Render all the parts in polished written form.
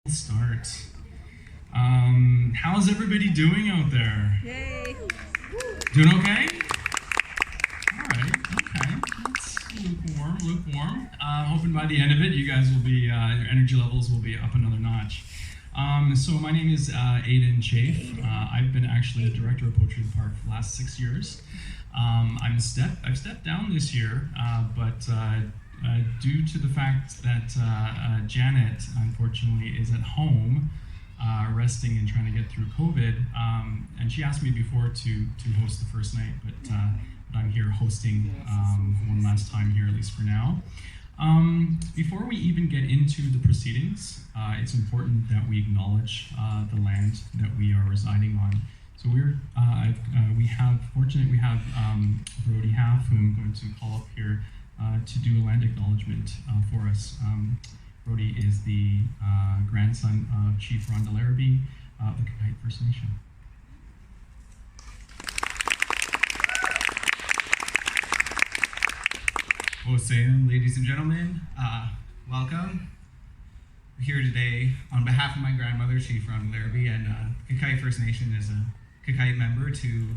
Start. How's everybody doing out there? Yay! Doing okay? All right. Okay. That's lukewarm. Lukewarm. Hoping by the end of it, you guys will be your energy levels will be up another notch. So my name is Aidan Chafe. I've been actually the director of Poetry in the Park for the last 6 years. I've stepped down this year, but due to the fact that Janet, unfortunately, is at home, resting and trying to get through COVID, and she asked me before to host the first night, but I'm here hosting one last time here, at least for now. Before we even get into the proceedings, it's important that we acknowledge the land that we are residing on. So we have Brody Half, who I'm going to call up here to do a land acknowledgement for us. Brody is the grandson of Chief Rhonda Larrabee of the Kakite First Nation. Osean, ladies and gentlemen, welcome. We're here today on behalf of my grandmother, Chief Rhonda Larrabee, and Kakite First Nation as a Kakite member to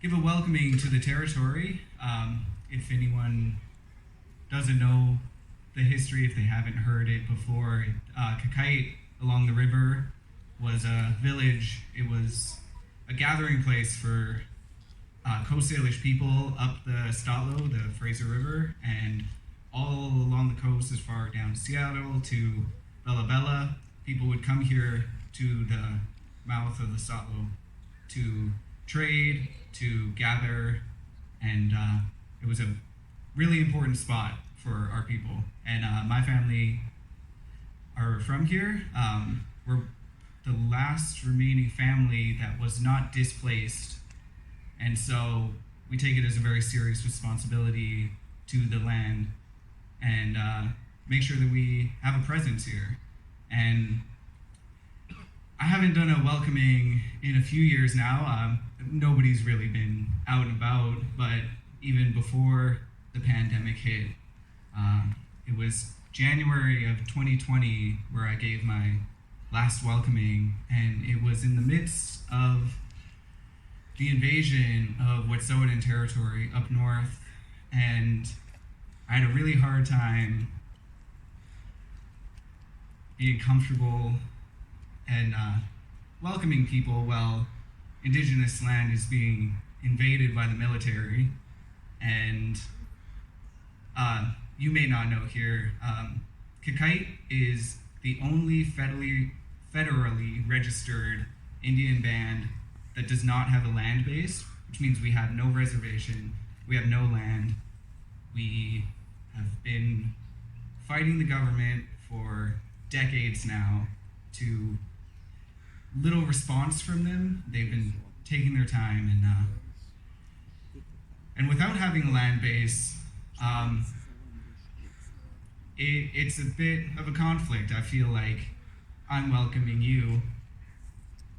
give a welcoming to the territory. If anyone doesn't know the history, if they haven't heard it before, Kakite along the river was a village. It was a gathering place for Coast Salish people up the Stalo, the Fraser River, and all along the coast as far down to Seattle to Bella Bella. People would come here to the mouth of the Stalo to trade, to gather, and it was a really important spot for our people. And my family are from here. We're the last remaining family that was not displaced. And so we take it as a very serious responsibility to the land and make sure that we have a presence here. And I haven't done a welcoming in a few years now. Nobody's really been out and about, but even before the pandemic hit, it was January of 2020 where I gave my last welcoming, and it was in the midst of the invasion of Wet'suwet'en territory up north, and I had a really hard time being comfortable and welcoming people while Indigenous land is being invaded by the military. And you may not know here, Kakite is the only federally registered Indian band that does not have a land base, which means we have no reservation, we have no land. We have been fighting the government for decades now to little response from them. They've been taking their time, and without having a land base, it's a bit of a conflict. I feel like I'm welcoming you,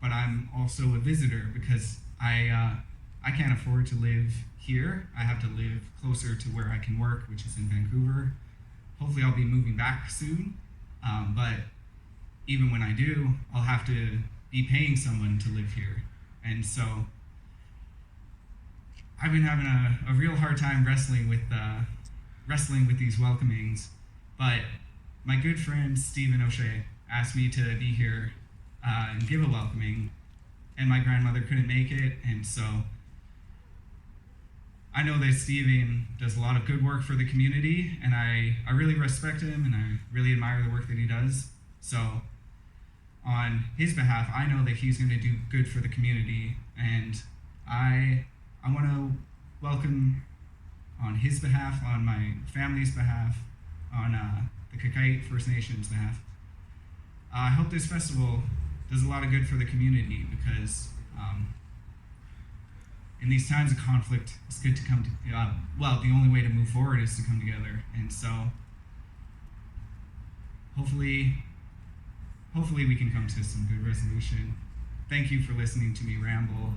but I'm also a visitor because I can't afford to live here. I have to live closer to where I can work, which is in Vancouver. Hopefully I'll be moving back soon, but even when I do, I'll have to be paying someone to live here. And so I've been having a real hard time wrestling with these welcomings, but my good friend Stephen O'Shea asked me to be here and give a welcoming, and my grandmother couldn't make it, and so I know that Stephen does a lot of good work for the community, and I really respect him, and I really admire the work that he does. So on his behalf, I know that he's going to do good for the community, and I want to welcome on his behalf, on my family's behalf, on the Kakite First Nation's behalf. I hope this festival does a lot of good for the community because in these times of conflict, it's good to come to, the only way to move forward is to come together. And so hopefully we can come to some good resolution. Thank you for listening to me ramble.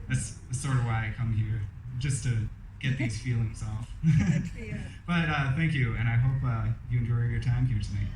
That's sort of why I come here, just to get these feelings off. But thank you, and I hope you enjoy your time here tonight.